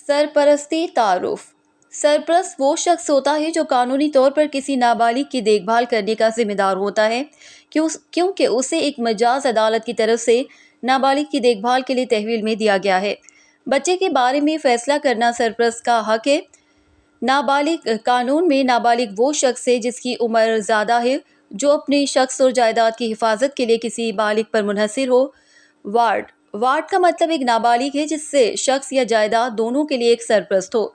سرپرستی تعارف۔ سرپرست وہ شخص ہوتا ہے جو قانونی طور پر کسی نابالغ کی دیکھ بھال کرنے کا ذمہ دار ہوتا ہے کیونکہ اسے ایک مجاز عدالت کی طرف سے نابالغ کی دیکھ بھال کے لیے تحویل میں دیا گیا ہے۔ بچے کے بارے میں فیصلہ کرنا سرپرست کا حق ہے۔ نابالغ قانون میں نابالغ وہ شخص ہے جس کی عمر زیادہ ہے جو اپنے شخص اور جائیداد کی حفاظت کے لیے کسی بالغ پر منحصر ہو۔ وارڈ کا مطلب ایک نابالغ ہے جس سے شخص یا جائیداد دونوں کے لیے ایک سرپرست ہو۔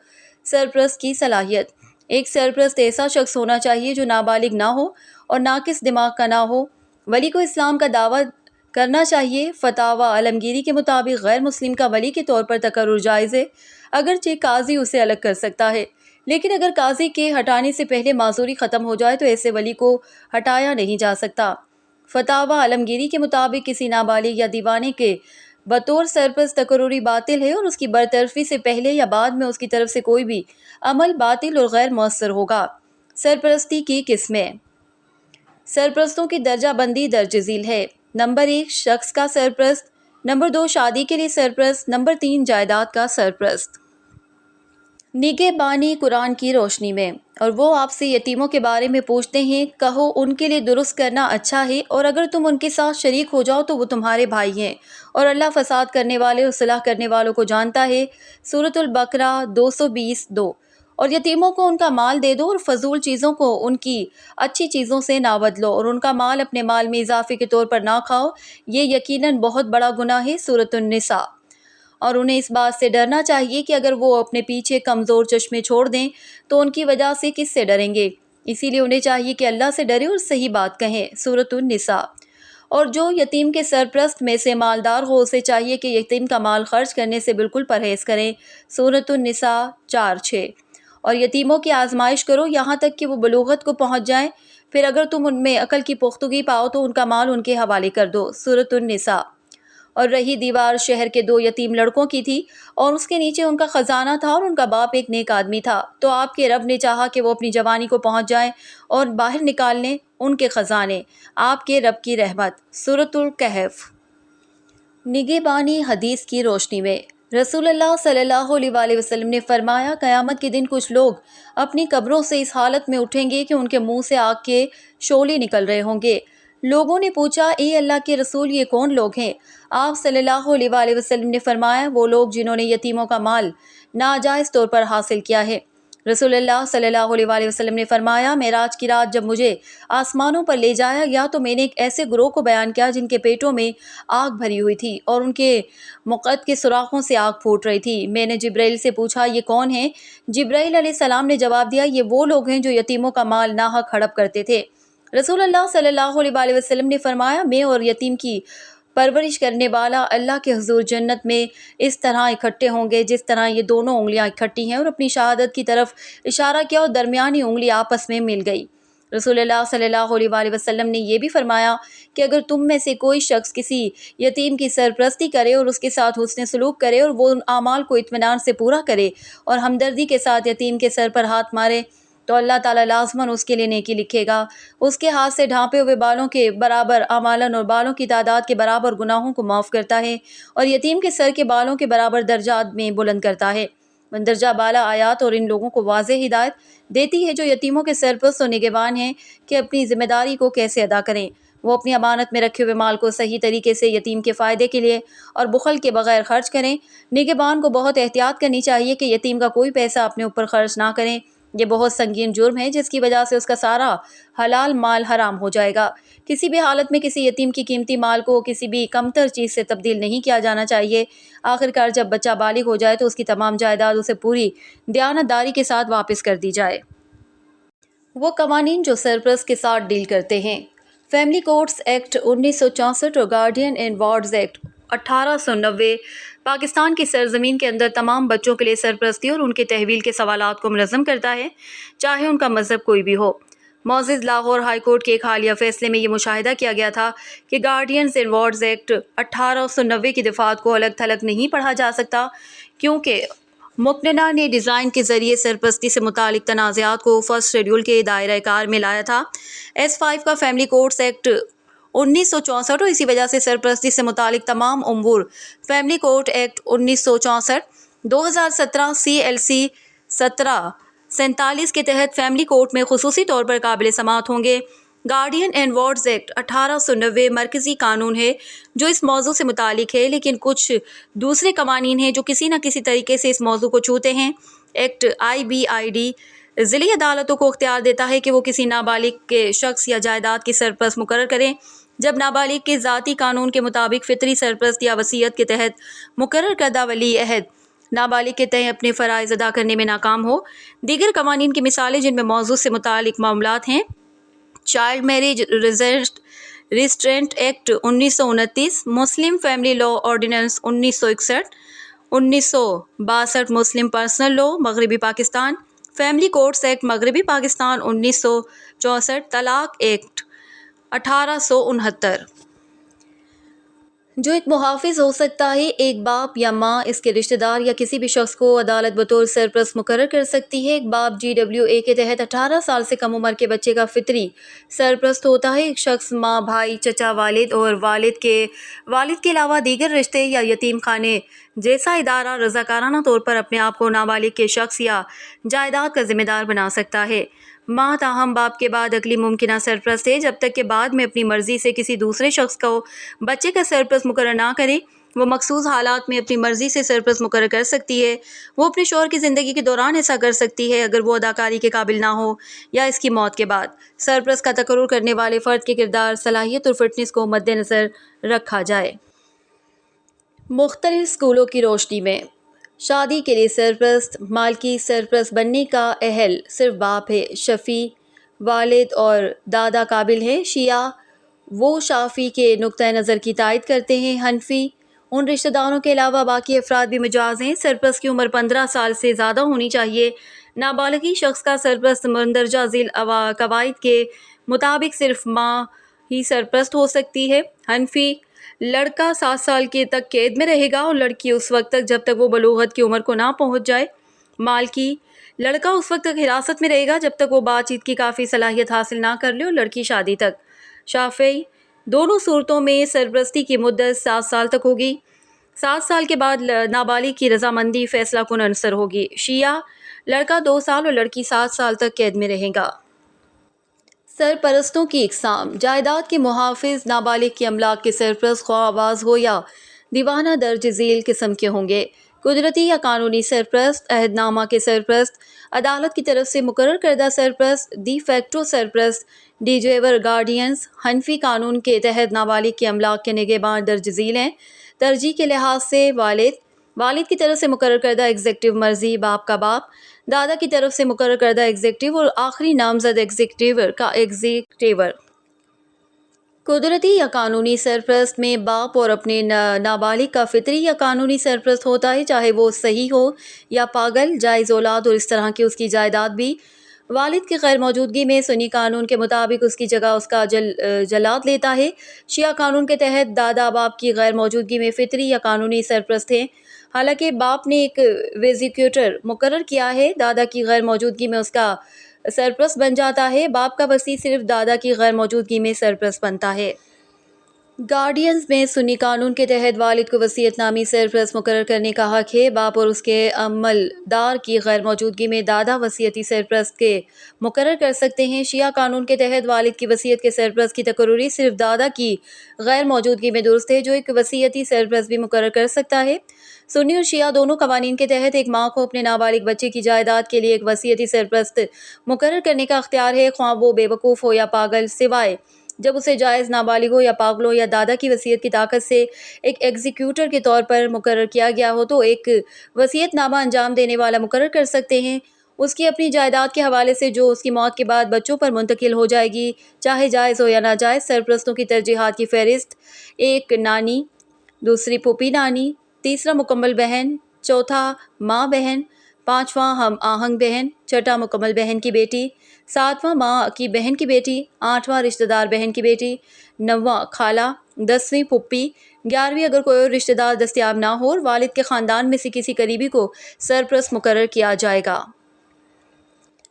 سرپرست کی صلاحیت۔ ایک سرپرست ایسا شخص ہونا چاہیے جو نابالغ نہ ہو اور ناقص دماغ کا نہ ہو۔ ولی کو اسلام کا دعویٰ کرنا چاہیے۔ فتاوی عالمگیری کے مطابق غیر مسلم کا ولی کے طور پر تقرر جائز ہے، اگرچہ قاضی اسے الگ کر سکتا ہے، لیکن اگر قاضی کے ہٹانے سے پہلے معذوری ختم ہو جائے تو ایسے ولی کو ہٹایا نہیں جا سکتا۔ فتاوی عالمگیری کے مطابق کسی نابالغ یا دیوانے کے بطور سرپرست تقرری باطل ہے اور اس کی برطرفی سے پہلے یا بعد میں اس کی طرف سے کوئی بھی عمل باطل اور غیر مؤثر ہوگا۔ سرپرستی کی قسمیں۔ سرپرستوں کی درجہ بندی درج ذیل ہے۔ نمبر 1 شخص کا سرپرست، نمبر 2 شادی کے لیے سرپرست، نمبر 3 جائیداد کا سرپرست۔ نگہبانی قرآن کی روشنی میں۔ اور وہ آپ سے یتیموں کے بارے میں پوچھتے ہیں، کہو ان کے لیے درست کرنا اچھا ہے، اور اگر تم ان کے ساتھ شریک ہو جاؤ تو وہ تمہارے بھائی ہیں، اور اللہ فساد کرنے والے اور صلح کرنے والوں کو جانتا ہے۔ سورۃ البقرہ 220:2۔ اور یتیموں کو ان کا مال دے دو اور فضول چیزوں کو ان کی اچھی چیزوں سے نہ بدلو، اور ان کا مال اپنے مال میں اضافے کے طور پر نہ کھاؤ، یہ یقیناً بہت بڑا گناہ ہے۔ سورۃ النساء۔ اور انہیں اس بات سے ڈرنا چاہیے کہ اگر وہ اپنے پیچھے کمزور چشمے چھوڑ دیں تو ان کی وجہ سے کس سے ڈریں گے؟ اسی لیے انہیں چاہیے کہ اللہ سے ڈرے اور صحیح بات کہیں۔ سورۃ النساء۔ اور جو یتیم کے سرپرست میں سے مالدار ہو اسے چاہیے کہ یتیم کا مال خرچ کرنے سے بالکل پرہیز کریں۔ سورۃ النساء 4:6۔ اور یتیموں کی آزمائش کرو یہاں تک کہ وہ بلوغت کو پہنچ جائیں، پھر اگر تم ان میں عقل کی پختگی پاؤ تو ان کا مال ان کے حوالے کر دو۔ سورۃ النساء۔ اور رہی دیوار شہر کے 2 یتیم لڑکوں کی تھی، اور اس کے نیچے ان کا خزانہ تھا، اور ان کا باپ ایک نیک آدمی تھا، تو آپ کے رب نے چاہا کہ وہ اپنی جوانی کو پہنچ جائیں اور باہر نکال لیں ان کے خزانے، آپ کے رب کی رحمت۔ سورۃ الکہف۔ نگہبانی حدیث کی روشنی میں۔ رسول اللہ صلی اللہ علیہ وآلہ وسلم نے فرمایا، قیامت کے دن کچھ لوگ اپنی قبروں سے اس حالت میں اٹھیں گے کہ ان کے منہ سے آگ کے شعلے نکل رہے ہوں گے۔ لوگوں نے پوچھا، اے اللہ کے رسول یہ کون لوگ ہیں؟ آپ صلی اللہ علیہ وآلہ وسلم نے فرمایا، وہ لوگ جنہوں نے یتیموں کا مال ناجائز طور پر حاصل کیا ہے۔ رسول اللہ صلی اللہ علیہ وآلہ وسلم نے فرمایا، معراج کی رات جب مجھے آسمانوں پر لے جایا گیا تو میں نے ایک ایسے گروہ کو بیان کیا جن کے پیٹوں میں آگ بھری ہوئی تھی اور ان کے مقعد کے سوراخوں سے آگ پھوٹ رہی تھی۔ میں نے جبرائیل سے پوچھا، یہ کون ہیں؟ جبرائیل علیہ السلام نے جواب دیا، یہ وہ لوگ ہیں جو یتیموں کا مال ناحق ہڑپ کرتے تھے۔ رسول اللہ صلی اللہ علیہ وآلہ وسلم نے فرمایا، میں اور یتیم کی پرورش کرنے والا اللہ کے حضور جنت میں اس طرح اکٹھے ہوں گے جس طرح یہ دونوں انگلیاں اکٹھی ہیں، اور اپنی شہادت کی طرف اشارہ کیا اور درمیانی انگلی آپس میں مل گئی۔ رسول اللہ صلی اللہ علیہ وآلہ وسلم نے یہ بھی فرمایا کہ اگر تم میں سے کوئی شخص کسی یتیم کی سرپرستی کرے اور اس کے ساتھ حسن سلوک کرے اور وہ ان اعمال کو اطمینان سے پورا کرے اور ہمدردی کے ساتھ یتیم کے سر پر ہاتھ مارے تو اللہ تعالیٰ لازماً اس کے لیے نیکی لکھے گا، اس کے ہاتھ سے ڈھانپے ہوئے بالوں کے برابر اعمالاً اور بالوں کی تعداد کے برابر گناہوں کو معاف کرتا ہے، اور یتیم کے سر کے بالوں کے برابر درجات میں بلند کرتا ہے۔ مندرجہ بالا آیات اور ان لوگوں کو واضح ہدایت دیتی ہے جو یتیموں کے سرپرست اور نگہبان ہیں کہ اپنی ذمہ داری کو کیسے ادا کریں۔ وہ اپنی امانت میں رکھے ہوئے مال کو صحیح طریقے سے یتیم کے فائدے کے لیے اور بخل کے بغیر خرچ کریں۔ نگہبان کو بہت احتیاط کرنی چاہیے کہ یتیم کا کوئی پیسہ اپنے اوپر خرچ نہ کریں۔ یہ بہت سنگین جرم ہے جس کی وجہ سے اس کا سارا حلال مال حرام ہو جائے گا۔ کسی بھی حالت میں کسی یتیم کی قیمتی مال کو کسی بھی کمتر چیز سے تبدیل نہیں کیا جانا چاہیے۔ آخرکار جب بچہ بالغ ہو جائے تو اس کی تمام جائیداد اسے پوری دیانت داری کے ساتھ واپس کر دی جائے۔ وہ قوانین جو سرپرست کے ساتھ ڈیل کرتے ہیں۔ فیملی کورٹس ایکٹ 1964 اور guardian and wards act 1890 Pakistan کی سرزمین کے اندر تمام بچوں کے لیے سرپرستی اور ان کے تحویل کے سوالات کو منظم کرتا ہے، چاہے ان کا مذہب کوئی بھی ہو۔ معزز لاہور ہائی کورٹ کے ایک حالیہ فیصلے میں یہ مشاہدہ کیا گیا تھا کہ گارڈینز اینڈ وارڈز ایکٹ 1890 کی دفعات کو الگ تھلگ نہیں پڑھا جا سکتا، کیونکہ مقننہ نے ڈیزائن کے ذریعے سرپرستی سے متعلق تنازعات کو فرسٹ شیڈول کے دائرۂ کار میں لایا تھا۔ S5 کا فیملی کورٹس ایکٹ 1964 اور اسی وجہ سے سرپرستی سے متعلق تمام امور فیملی کورٹ ایکٹ 1964 2017 CLC 1747 کے تحت فیملی کورٹ میں خصوصی طور پر قابل سماعت ہوں گے۔ گارڈین اینڈ وارڈز ایکٹ 1890 مرکزی قانون ہے جو اس موضوع سے متعلق ہے، لیکن کچھ دوسرے قوانین ہیں جو کسی نہ کسی طریقے سے اس موضوع کو چھوتے ہیں۔ ایکٹ IBID ضلعی عدالتوں کو اختیار دیتا ہے کہ وہ کسی نابالغ کے شخص یا جائیداد کی سرپرست مقرر کریں جب نابالغ کے ذاتی قانون کے مطابق فطری سرپرست یا وصیت کے تحت مقرر کردہ ولی عہد نابالغ کے تئیں اپنے فرائض ادا کرنے میں ناکام ہو۔ دیگر قوانین کی مثالیں جن میں موضوع سے متعلق معاملات ہیں: چائلڈ میرج ریسٹرینٹ ایکٹ 1929، مسلم فیملی لا آرڈیننس 1961، 1962 مسلم پرسنل لا مغربی پاکستان، فیملی کورٹس ایکٹ مغربی پاکستان 1964، طلاق ایکٹ 1869۔ جو ایک محافظ ہو سکتا ہے، ایک باپ یا ماں اس کے رشتہ دار یا کسی بھی شخص کو عدالت بطور سرپرست مقرر کر سکتی ہے۔ ایک باپ GWA کے تحت 18 سال سے کم عمر کے بچے کا فطری سرپرست ہوتا ہے۔ ایک شخص ماں، بھائی، چچا، والد اور والد کے علاوہ دیگر رشتے یا یتیم خانے جیسا ادارہ رضاکارانہ طور پر اپنے آپ کو نابالغ کے شخص یا جائیداد کا ذمہ دار بنا سکتا ہے۔ ماں تاہم باپ کے بعد اگلی ممکنہ سرپرست ہے جب تک کہ بعد میں اپنی مرضی سے کسی دوسرے شخص کو بچے کا سرپرست مقرر نہ کرے۔ وہ مخصوص حالات میں اپنی مرضی سے سرپرست مقرر کر سکتی ہے۔ وہ اپنے شوہر کی زندگی کے دوران ایسا کر سکتی ہے اگر وہ اداکاری کے قابل نہ ہو یا اس کی موت کے بعد۔ سرپرست کا تقرر کرنے والے فرد کے کردار، صلاحیت اور فٹنس کو مد نظر رکھا جائے۔ مختلف اسکولوں کی روشنی میں شادی کے لیے سرپرست، مالکی سرپرست بننے کا اہل صرف باپ ہے۔ شفیع والد اور دادا قابل ہیں۔ شیعہ وہ شافعی کے نقطۂ نظر کی تائید کرتے ہیں۔ حنفی ان رشتہ داروں کے علاوہ باقی افراد بھی مجاز ہیں۔ سرپرست کی عمر 15 سال سے زیادہ ہونی چاہیے۔ نابالغ شخص کا سرپرست مندرجہ ذیل قواعد کے مطابق صرف ماں ہی سرپرست ہو سکتی ہے۔ حنفی لڑکا 7 سال کے تک قید میں رہے گا اور لڑکی اس وقت تک جب تک وہ بلوغت کی عمر کو نہ پہنچ جائے۔ مالکی لڑکا اس وقت تک حراست میں رہے گا جب تک وہ بات چیت کی کافی صلاحیت حاصل نہ کر لے اور لڑکی شادی تک۔ شافعی دونوں صورتوں میں سرپرستی کی مدت 7 سال تک ہوگی۔ 7 سال کے بعد نابالغ کی رضامندی فیصلہ کن عنصر ہوگی۔ شیعہ لڑکا 2 سال اور لڑکی 7 سال تک قید میں رہے گا۔ سرپرستوں کی اقسام: جائیداد کے محافظ نابالغ کی املاک کے سرپرست خواہ آواز ہو یا دیوانہ درج ذیل قسم کے ہوں گے۔ قدرتی یا قانونی سرپرست، عہد نامہ کے سرپرست، عدالت کی طرف سے مقرر کردہ سرپرست، ڈی فیکٹو سرپرست، ڈی جیور گارڈینز۔ حنفی قانون کے تحت نابالغ کے املاک کے نگہباں درج ذیل ہیں۔ ترجیح کے لحاظ سے والد کی طرف سے مقرر کردہ ایگزیکٹو مرضی، باپ کا باپ، دادا کی طرف سے مقرر کردہ ایگزیکٹو اور آخری نامزد ایگزیکٹیور کا ایگزیکٹیور۔ قدرتی یا قانونی سرپرست میں باپ اور اپنے نابالغ کا فطری یا قانونی سرپرست ہوتا ہے، چاہے وہ صحیح ہو یا پاگل، جائز اولاد اور اس طرح کی اس کی جائیداد بھی۔ والد کی غیر موجودگی میں سنی قانون کے مطابق اس کی جگہ اس کا جلاد لیتا ہے۔ شیعہ قانون کے تحت دادا باپ کی غیر موجودگی میں فطری یا قانونی سرپرست ہیں، حالانکہ باپ نے ایک ویزیکیوٹر مقرر کیا ہے، دادا کی غیر موجودگی میں اس کا سرپرست بن جاتا ہے۔ باپ کا وصی صرف دادا کی غیر موجودگی میں سرپرست بنتا ہے۔ گارڈینز میں سنی قانون کے تحت والد کو وصیت نامی سرپرست مقرر کرنے کا حق ہے۔ باپ اور اس کے عملدار کی غیر موجودگی میں دادا وصیتی سرپرست کے مقرر کر سکتے ہیں۔ شیعہ قانون کے تحت والد کی وصیت کے سرپرست کی تقرری صرف دادا کی غیر موجودگی میں درست ہے، جو ایک وصیتی سرپرست بھی مقرر کر سکتا ہے۔ سنی اور شیعہ دونوں قوانین کے تحت ایک ماں کو اپنے نابالغ بچے کی جائیداد کے لیے ایک وصیتی سرپرست مقرر کرنے کا اختیار ہے، خواہ وہ بے وقوف ہو یا پاگل، سوائے جب اسے جائز نابالغ ہو یا پاگل ہو یا دادا کی وصیت کی طاقت سے ایک ایگزیکیوٹر کے طور پر مقرر کیا گیا ہو تو ایک وصیت نامہ انجام دینے والا مقرر کر سکتے ہیں، اس کی اپنی جائیداد کے حوالے سے جو اس کی موت کے بعد بچوں پر منتقل ہو جائے گی، چاہے جائز ہو یا ناجائز۔ سرپرستوں کی ترجیحات کی فہرست: 1 نانی، 2 پھوپھی نانی، 3 مکمل بہن، 4 ماں بہن، 5واں ہم آہنگ بہن، 6 مکمل بہن کی بیٹی، 7واں ماں کی بہن کی بیٹی، 8واں رشتہ دار بہن کی بیٹی، 9واں خالہ، 10ویں پھوپھی، 11ویں اگر کوئی اور رشتہ دار دستیاب نہ ہو اور والد کے خاندان میں سے کسی قریبی کو سرپرست مقرر کیا جائے گا۔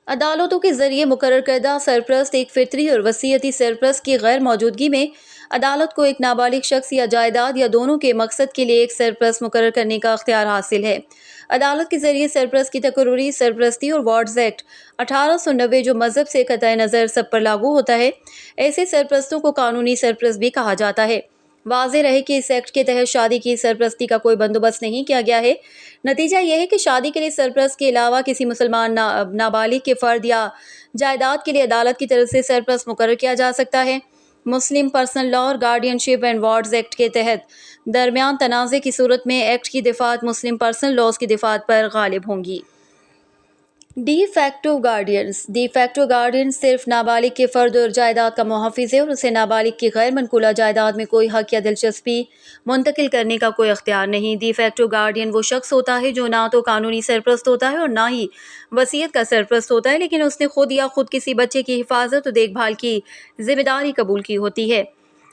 عدالتوں کے ذریعے مقرر کردہ سرپرست ایک فطری اور وصیتی سرپرست کی غیر موجودگی میں عدالت کو ایک نابالغ شخص یا جائیداد یا دونوں کے مقصد کے لیے ایک سرپرست مقرر کرنے کا اختیار حاصل ہے۔ عدالت کے ذریعے سرپرست کی تقرری سرپرستی اور وارڈز ایکٹ 1890 جو مذہب سے قطع نظر سب پر لاگو ہوتا ہے، ایسے سرپرستوں کو قانونی سرپرست بھی کہا جاتا ہے۔ واضح رہے کہ اس ایکٹ کے تحت شادی کی سرپرستی کا کوئی بندوبست نہیں کیا گیا ہے۔ نتیجہ یہ ہے کہ شادی کے لیے سرپرست کے علاوہ کسی مسلمان نابالغ کے فرد یا جائیداد کے لیے عدالت کی طرف سے سرپرست مقرر کیا جا سکتا ہے۔ مسلم پرسنل لا اور guardianship and wards act کے تحت درمیان تنازع کی صورت میں ایکٹ کی دفعات مسلم پرسنل لاز کی دفعات پر غالب ہوں گی۔ ڈی فیکٹو گارڈین صرف نابالغ کے فرد اور جائیداد کا محافظ ہے اور اسے نابالغ کی غیر منقولہ جائیداد میں کوئی حق یا دلچسپی منتقل کرنے کا کوئی اختیار نہیں۔ ڈی فیکٹو گارڈین وہ شخص ہوتا ہے جو نہ تو قانونی سرپرست ہوتا ہے اور نہ ہی وصیت کا سرپرست ہوتا ہے، لیکن اس نے خود یا خود کسی بچے کی حفاظت اور دیکھ بھال کی ذمہ داری قبول کی ہوتی ہے۔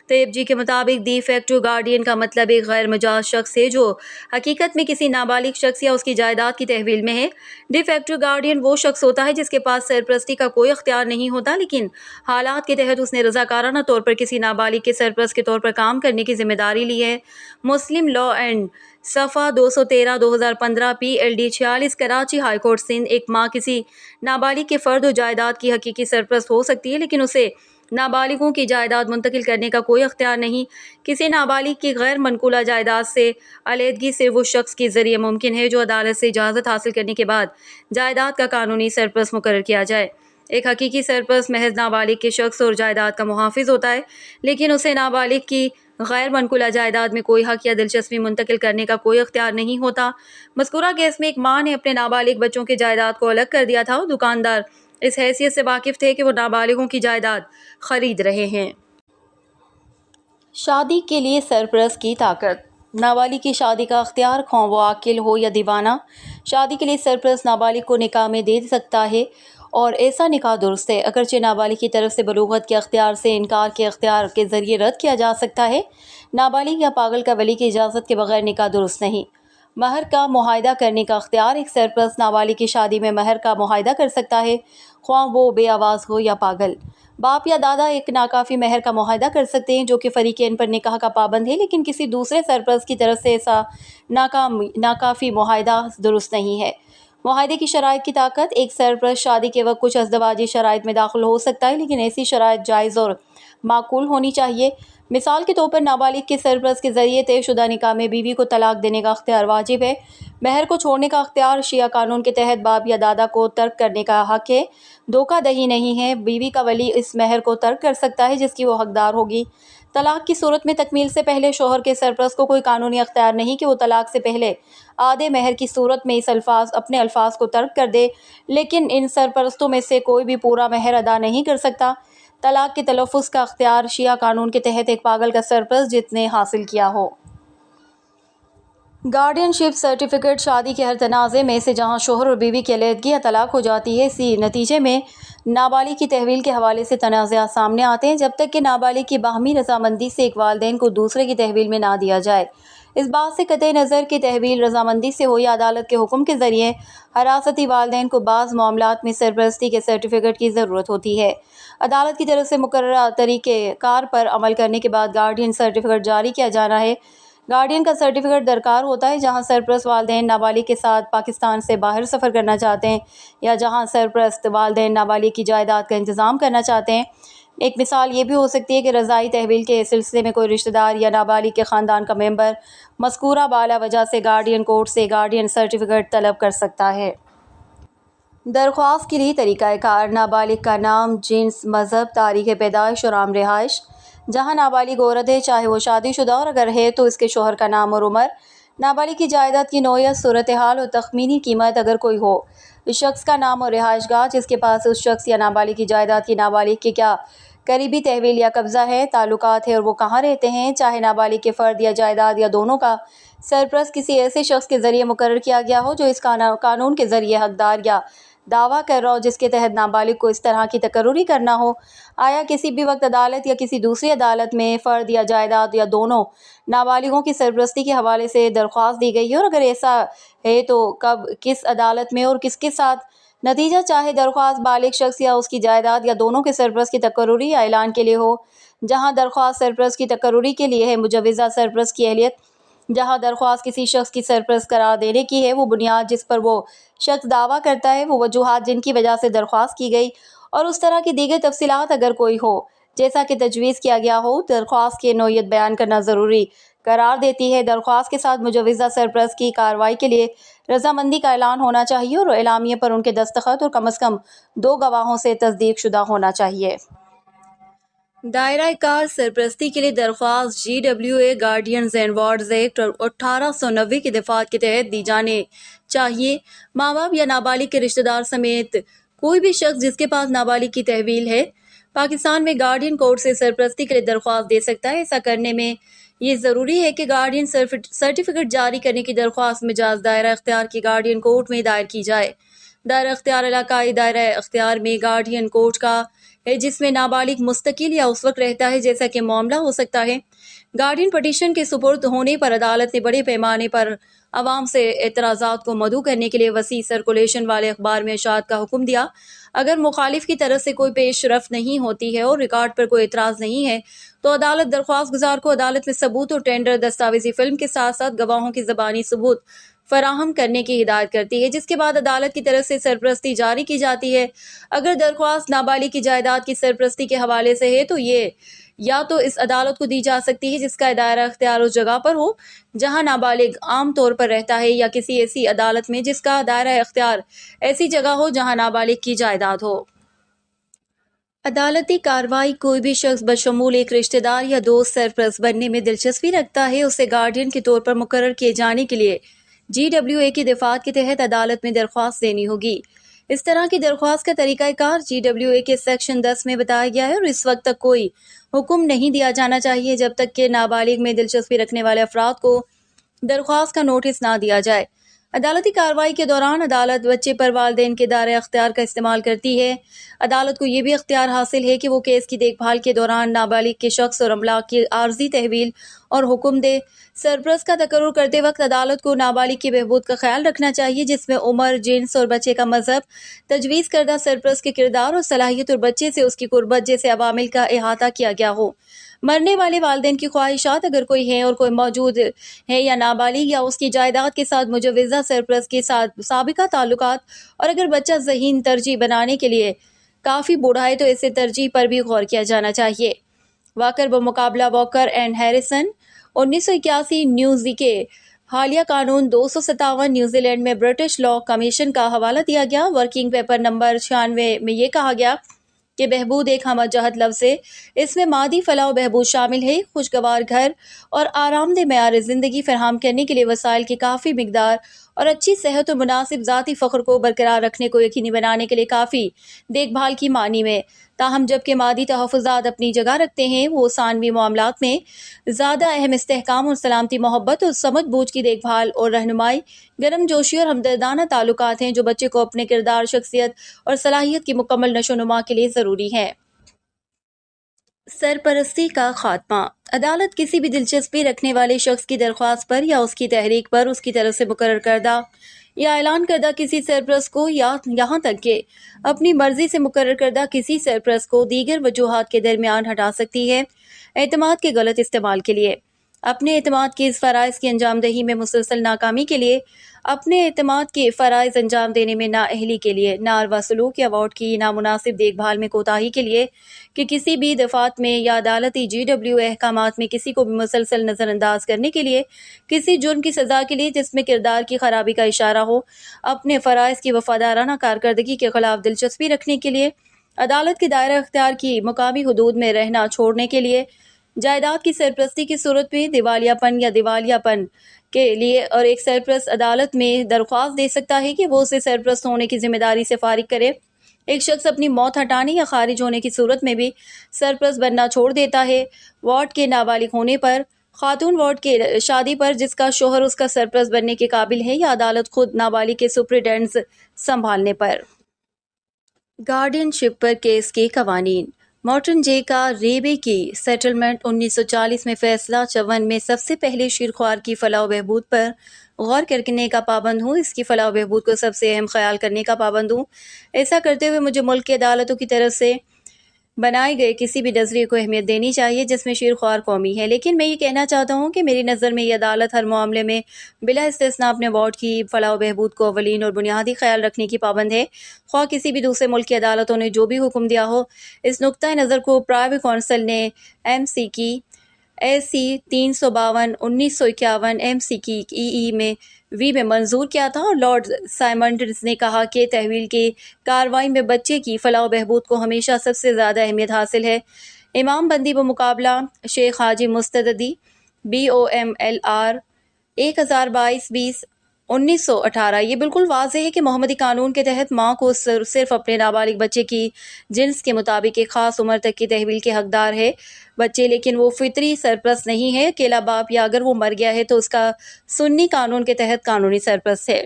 طیب جی کے مطابق ڈی فیکٹو گارڈین کا مطلب ایک غیر مجاز شخص ہے جو حقیقت میں کسی نابالغ شخص یا اس کی جائیداد کی تحویل میں ہے۔ ڈی فیکٹو گارڈین وہ شخص ہوتا ہے جس کے پاس سرپرستی کا کوئی اختیار نہیں ہوتا، لیکن حالات کے تحت اس نے رضاکارانہ طور پر کسی نابالغ کے سرپرست کے طور پر کام کرنے کی ذمہ داری لی ہے۔ مسلم لا اینڈ صفحہ 213 2015 P L D 46 Karachi high court Sindh. ایک ماں کسی نابالغ کے فرد و جائیداد کی حقیقی سرپرست ہو سکتی ہے، لیکن اسے نابالغوں کی جائیداد منتقل کرنے کا کوئی اختیار نہیں۔ کسی نابالغ کی غیر منقولہ جائیداد سے علیحدگی صرف اس شخص کے ذریعے ممکن ہے جو عدالت سے اجازت حاصل کرنے کے بعد جائیداد کا قانونی سرپرست مقرر کیا جائے۔ ایک حقیقی سرپرست محض نابالغ کے شخص اور جائیداد کا محافظ ہوتا ہے، لیکن اسے نابالغ کی غیر منقولہ جائیداد میں کوئی حق یا دلچسپی منتقل کرنے کا کوئی اختیار نہیں ہوتا۔ مذکورہ کیس میں ایک ماں نے اپنے نابالغ بچوں کے جائیداد کو الگ کر دیا تھا اور دکاندار اس حیثیت سے واقف تھے کہ وہ نابالغوں کی جائیداد خرید رہے ہیں۔ شادی کے لیے سرپرست کی طاقت۔ نابالغ کی شادی کا اختیار خواہ وہ عاقل ہو یا دیوانہ، شادی کے لیے سرپرست نابالغ کو نکاح میں دے سکتا ہے اور ایسا نکاح درست ہے، اگرچہ نابالغ کی طرف سے بلوغت کے اختیار سے انکار کے اختیار کے ذریعے رد کیا جا سکتا ہے۔ نابالغ یا پاگل کا ولی کی اجازت کے بغیر نکاح درست نہیں۔ مہر کا معاہدہ کرنے کا اختیار۔ ایک سرپرست نابالغ کی شادی میں مہر کا معاہدہ کر سکتا ہے، خواہ وہ بے آواز ہو یا پاگل۔ باپ یا دادا ایک ناکافی مہر کا معاہدہ کر سکتے ہیں جو کہ فریقین پر نکاح کا پابند ہے، لیکن کسی دوسرے سرپرست کی طرف سے ایسا ناکافی معاہدہ درست نہیں ہے۔ معاہدے کی شرائط کی طاقت۔ ایک سرپرست شادی کے وقت کچھ ازدواجی شرائط میں داخل ہو سکتا ہے، لیکن ایسی شرائط جائز اور معقول ہونی چاہیے۔ مثال کے طور پر نابالغ کے سرپرست کے ذریعے طے شدہ نکاح میں بیوی کو طلاق دینے کا اختیار واجب ہے۔ مہر کو چھوڑنے کا اختیار۔ شیعہ قانون کے تحت باپ یا دادا کو ترک کرنے کا حق ہے، دھوکہ دہی نہیں ہے۔ بیوی کا ولی اس مہر کو ترک کر سکتا ہے جس کی وہ حقدار ہوگی۔ طلاق کی صورت میں تکمیل سے پہلے شوہر کے سرپرست کو کوئی قانونی اختیار نہیں کہ وہ طلاق سے پہلے آدھے مہر کی صورت میں اپنے الفاظ کو ترک کر دے، لیکن ان سرپرستوں میں سے کوئی بھی پورا مہر ادا نہیں کر سکتا۔ طلاق کے تلفظ کا اختیار۔ شیعہ قانون کے تحت ایک پاگل کا سرپرست جس نے حاصل کیا ہو گارڈین شپ سرٹیفکیٹ شادی کے ہر تنازع میں سے جہاں شوہر اور بیوی کی علیحدگی یا طلاق ہو جاتی ہے، اسی نتیجے میں نابالغ کی تحویل کے حوالے سے تنازعات سامنے آتے ہیں، جب تک کہ نابالغ کی باہمی رضامندی سے ایک والدین کو دوسرے کی تحویل میں نہ دیا جائے۔ اس بات سے قطع نظر کہ تحویل رضامندی سے ہو یا عدالت کے حکم کے ذریعے، حراستی والدین کو بعض معاملات میں سرپرستی کے سرٹیفکیٹ کی ضرورت ہوتی ہے۔ عدالت کی طرف سے مقررہ طریقہ کار پر عمل کرنے کے بعد گارڈین سرٹیفکیٹ جاری کیا جانا ہے۔ گارڈین کا سرٹیفکیٹ درکار ہوتا ہے جہاں سرپرست والدین نابالغ کے ساتھ پاکستان سے باہر سفر کرنا چاہتے ہیں یا جہاں سرپرست والدین نابالغ کی جائیداد کا انتظام کرنا چاہتے ہیں۔ ایک مثال یہ بھی ہو سکتی ہے کہ رضائی تحویل کے سلسلے میں کوئی رشتہ دار یا نابالغ کے خاندان کا ممبر مذکورہ بالا وجہ سے گارڈین کورٹ سے گارڈین سرٹیفکیٹ طلب کر سکتا ہے۔ درخواست کے لیے طریقہ کار۔ نابالغ کا نام، جنس، مذہب، تاریخ پیدائش اور عام رہائش۔ جہاں نابالغ عورت ہے، چاہے وہ شادی شدہ اور اگر ہے تو اس کے شوہر کا نام اور عمر۔ نابالغ کی جائیداد کی نوعیت، صورتحال اور تخمینی قیمت اگر کوئی ہو۔ اس شخص کا نام اور رہائش گاہ جس کے پاس اس شخص یا نابالغ کی جائیداد کی نابالغ کے کیا قریبی تحویل یا قبضہ ہے، تعلقات ہے اور وہ کہاں رہتے ہیں، چاہے نابالغ کے فرد یا جائیداد یا دونوں کا سرپرست کسی ایسے شخص کے ذریعے مقرر کیا گیا ہو جو اس قانون کے ذریعے حقدار یا دعویٰ کر رہا ہو جس کے تحت نابالغ کو اس طرح کی تقرری کرنا ہو۔ آیا کسی بھی وقت عدالت یا کسی دوسری عدالت میں فرد یا جائیداد یا دونوں نابالغوں کی سرپرستی کے حوالے سے درخواست دی گئی ہے، اور اگر ایسا ہے تو کب، کس عدالت میں اور کس کے ساتھ نتیجہ چاہے درخواست بالغ شخص یا اس کی جائیداد یا دونوں کے سرپرست کی تقرری یا اعلان کے لیے ہو، جہاں درخواست سرپرست کی تقرری کے لیے ہے، مجوزہ سرپرست کی اہلیت، جہاں درخواست کسی شخص کی سرپرست قرار دینے کی ہے، وہ بنیاد جس پر وہ شخص دعویٰ کرتا ہے، وہ وجوہات جن کی وجہ سے درخواست کی گئی، اور اس طرح کی دیگر تفصیلات اگر کوئی ہو جیسا کہ تجویز کیا گیا ہو، درخواست کی نوعیت بیان کرنا ضروری قرار دیتی ہے۔ درخواست کے ساتھ مجوزہ سرپرست کی کارروائی کے لیے رضامندی کا اعلان ہونا چاہیے اور اعلامیے پر ان کے دستخط اور کم از کم 2 گواہوں سے تصدیق شدہ ہونا چاہیے۔ دائرہ کار سرپرستی کے لیے درخواست GWA guardians and wards act اور 1890 کی دفعات کے تحت دی جانے چاہیے۔ ماں باپ یا نابالغ کے رشتہ دار سمیت کوئی بھی شخص جس کے پاس نابالغ کی تحویل ہے، پاکستان میں گارڈین کورٹ سے سرپرستی کے لیے درخواست دے سکتا ہے۔ ایسا کرنے میں یہ ضروری ہے کہ گارڈین سرٹیفکیٹ جاری کرنے کی درخواست مجاز دائرہ اختیار کی گارڈین کورٹ میں دائر کی جائے۔ دائرہ اختیار علاقائی دائرہ اختیار میں گارڈین کورٹ کا ہے جس میں نابالغ مستقل یا اس وقت رہتا ہے جیسا کہ معاملہ ہو سکتا ہے۔ گارڈین پٹیشن کے سپرد ہونے پر عدالت نے بڑے پیمانے پر عوام سے اعتراضات کو مدعو کرنے کے لیے وسیع سرکولیشن والے اخبار میں اشاعت کا حکم دیا۔ اگر مخالف کی طرف سے کوئی پیش رفت نہیں ہوتی ہے اور ریکارڈ پر کوئی اعتراض نہیں ہے تو عدالت درخواست گزار کو عدالت میں ثبوت اور ٹینڈر دستاویزی فلم کے ساتھ ساتھ گواہوں کی زبانی ثبوت فراہم کرنے کی ہدایت کرتی ہے، جس کے بعد عدالت کی طرف سے سرپرستی جاری کی جاتی ہے۔ اگر درخواست نابالغ کی جائیداد کی سرپرستی کے حوالے سے ہے تو یہ یا تو اس عدالت کو دی جا سکتی ہے جس کا دائرہ اختیار اس جگہ پر ہو جہاں نابالغ عام طور پر رہتا ہے، یا کسی ایسی عدالت میں جس کا دائرہ اختیار ایسی جگہ ہو جہاں نابالغ کی جائیداد ہو۔ عدالتی کارروائی کوئی بھی شخص بشمول ایک رشتہ دار یا دوست سرپرست بننے میں دلچسپی رکھتا ہے، اسے گارڈین کے طور پر مقرر کیے جانے کے لیے GWA کی دفعات کے تحت عدالت میں درخواست دینی ہوگی۔ اس طرح کی درخواست کا طریقہ کار GWA کے سیکشن 10 میں بتایا گیا ہے اور اس وقت تک کوئی حکم نہیں دیا جانا چاہیے جب تک کہ نابالغ میں دلچسپی رکھنے والے افراد کو درخواست کا نوٹس نہ دیا جائے۔ عدالتی کارروائی کے دوران عدالت بچے پر والدین کے دائرہ اختیار کا استعمال کرتی ہے۔ عدالت کو یہ بھی اختیار حاصل ہے کہ وہ کیس کی دیکھ بھال کے دوران نابالغ کے شخص اور املاک کی عارضی تحویل اور حکم دے۔ سرپرست کا تقرر کرتے وقت عدالت کو نابالغ کی بہبود کا خیال رکھنا چاہیے، جس میں عمر، جنس اور بچے کا مذہب، تجویز کردہ سرپرست کے کردار اور صلاحیت اور بچے سے اس کی قربت جیسے عوامل کا احاطہ کیا گیا ہو۔ مرنے والے والدین کی خواہشات اگر کوئی ہیں اور کوئی موجود ہے یا نابالغ یا اس کی جائیداد کے ساتھ مجوزہ سرپرست کے ساتھ سابقہ تعلقات، اور اگر بچہ ذہین ترجیح بنانے کے لیے کافی بوڑھا ہے تو اسے ترجیح پر بھی غور کیا جانا چاہیے۔ واکر بمقابلہ واکر اینڈ ہیریسن 1981 نیوزی کے حالیہ قانون 257 نیوزی لینڈ میں برٹش لاء کمیشن کا حوالہ دیا گیا۔ ورکنگ پیپر نمبر 96 میں یہ کہا گیا کہ بہبود ایک ہمہ جہت لفظ ہے۔ اس میں مادی فلاح و بہبود شامل ہے، خوشگوار گھر اور آرام دہ معیار زندگی فراہم کرنے کے لیے وسائل کی کافی مقدار اور اچھی صحت اور مناسب ذاتی فخر کو برقرار رکھنے کو یقینی بنانے کے لیے کافی دیکھ بھال کی معنی میں۔ تاہم جبکہ مادی تحفظات اپنی جگہ رکھتے ہیں، وہ ثانوی معاملات میں زیادہ اہم استحکام اور سلامتی، محبت اور سمجھ بوجھ کی دیکھ بھال اور رہنمائی، گرم جوشی اور ہمدردانہ تعلقات ہیں جو بچے کو اپنے کردار، شخصیت اور صلاحیت کی مکمل نشو و نما کے لیے ضروری ہیں۔ سرپرستی کا خاتمہ۔ عدالت کسی بھی دلچسپی رکھنے والے شخص کی درخواست پر یا اس کی تحریک پر اس کی طرف سے مقرر کردہ یا اعلان کردہ کسی سرپرست کو یا یہاں تک کہ اپنی مرضی سے مقرر کردہ کسی سرپرست کو دیگر وجوہات کے درمیان ہٹا سکتی ہے۔ اعتماد کے غلط استعمال کے لیے۔ اپنے اعتماد کے اس فرائض کی انجام دہی میں مسلسل ناکامی کے لیے، اپنے اعتماد کے فرائض انجام دینے میں نااہلی کے لیے، ناروا سلوک یا وارڈ کی نامناسب دیکھ بھال میں کوتاہی کے لیے، کہ کسی بھی دفعات میں یا عدالتی GWA احکامات میں کسی کو بھی مسلسل نظر انداز کرنے کے لیے، کسی جرم کی سزا کے لیے جس میں کردار کی خرابی کا اشارہ ہو، اپنے فرائض کی وفادارانہ کارکردگی کے خلاف دلچسپی رکھنے کے لیے، عدالت کے دائرہ اختیار کی مقامی حدود میں رہنا چھوڑنے کے لیے، جائیداد کی سرپرستی کی صورت میں دیوالیہ پن یا دیوالیہ پن کے لیے، اور ایک سرپرست عدالت میں درخواست دے سکتا ہے کہ وہ اسے سرپرست ہونے کی ذمہ داری سے فارغ کرے۔ ایک شخص اپنی موت ہٹانے یا خارج ہونے کی صورت میں بھی سرپرست بننا چھوڑ دیتا ہے۔ وارڈ کے نابالغ ہونے پر، خاتون وارڈ کے شادی پر جس کا شوہر اس کا سرپرست بننے کے قابل ہے، یا عدالت خود نابالغ کے سپرنٹینڈنٹ سنبھالنے پر۔ گارڈین شپ پر کیس کے قوانین۔ مارٹن جے کا ریبے کی سیٹلمنٹ 1940 میں فیصلہ 54 میں سب سے پہلے شیرخوار کی فلاح و بہبود پر غور کرنے کا پابند ہوں، اس کی فلاح و بہبود کو سب سے اہم خیال کرنے کا پابند ہوں۔ ایسا کرتے ہوئے مجھے ملک کی عدالتوں کی طرف سے بنائے گئے کسی بھی نظریے کو اہمیت دینی چاہیے جس میں شیرخوار قومی ہے، لیکن میں یہ کہنا چاہتا ہوں کہ میری نظر میں یہ عدالت ہر معاملے میں بلا استثناء اپنے وارڈ کی فلاح و بہبود کو اولین اور بنیادی خیال رکھنے کی پابند ہے، خواہ کسی بھی دوسرے ملک کی عدالتوں نے جو بھی حکم دیا ہو۔ اس نقطۂ نظر کو پرائیوی کونسل نے MC کی AC 352 1951 MC کی EE میں میں منظور کیا تھا، اور لارڈ سائمنڈز نے کہا کہ تحویل کی کارروائی میں بچے کی فلاح و بہبود کو ہمیشہ سب سے زیادہ اہمیت حاصل ہے۔ امام بندی بمقابلہ شیخ حاجی مستدی BOMLR 1022 1918۔ یہ بالکل واضح ہے کہ محمدی قانون کے تحت ماں کو صرف اپنے نابالغ بچے کی جنس کے مطابق ایک خاص عمر تک کی تحویل کے حقدار ہے بچے، لیکن وہ فطری سرپرست نہیں ہے۔ اکیلا باپ یا اگر وہ مر گیا ہے تو اس کا سنی قانون کے تحت قانونی سرپرست ہے۔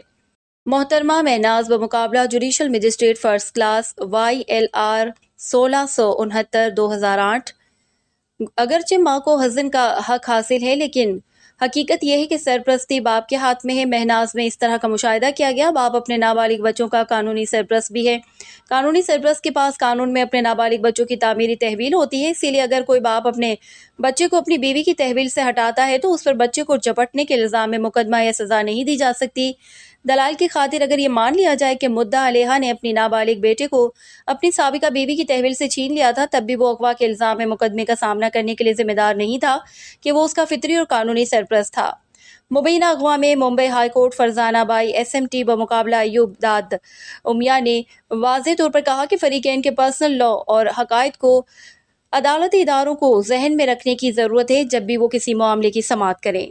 محترمہ مہناز بمقابلہ judicial magistrate first class YLR 1669 2008۔ اگرچہ ماں کو حضن کا حق حاصل ہے، لیکن حقیقت یہ ہے کہ سرپرستی باپ کے ہاتھ میں ہے۔ مہناز میں اس طرح کا مشاہدہ کیا گیا، باپ اپنے نابالغ بچوں کا قانونی سرپرست بھی ہے۔ قانونی سرپرست کے پاس قانون میں اپنے نابالغ بچوں کی تعمیری تحویل ہوتی ہے، اسی لیے اگر کوئی باپ اپنے بچے کو اپنی بیوی کی تحویل سے ہٹاتا ہے تو اس پر بچے کو چپٹنے کے الزام میں مقدمہ یا سزا نہیں دی جا سکتی۔ دلائل کی خاطر اگر یہ مان لیا جائے کہ مدعا علیہ نے اپنی نابالغ بیٹے کو اپنی سابقہ بیوی کی تحویل سے چھین لیا تھا، تب بھی وہ اغوا کے الزام میں مقدمے کا سامنا کرنے کے لیے ذمہ دار نہیں تھا کہ وہ اس کا فطری اور قانونی سرپرست تھا۔ مبینہ اغوا میں Mumbai high court Farzana Bai SMT بمقابلہ ایوب داد امیہ نے واضح طور پر کہا کہ فریقین کے پرسنل لاء اور حقائق کو عدالتی اداروں کو ذہن میں رکھنے کی ضرورت ہے جب بھی وہ کسی معاملے کی سماعت کریں۔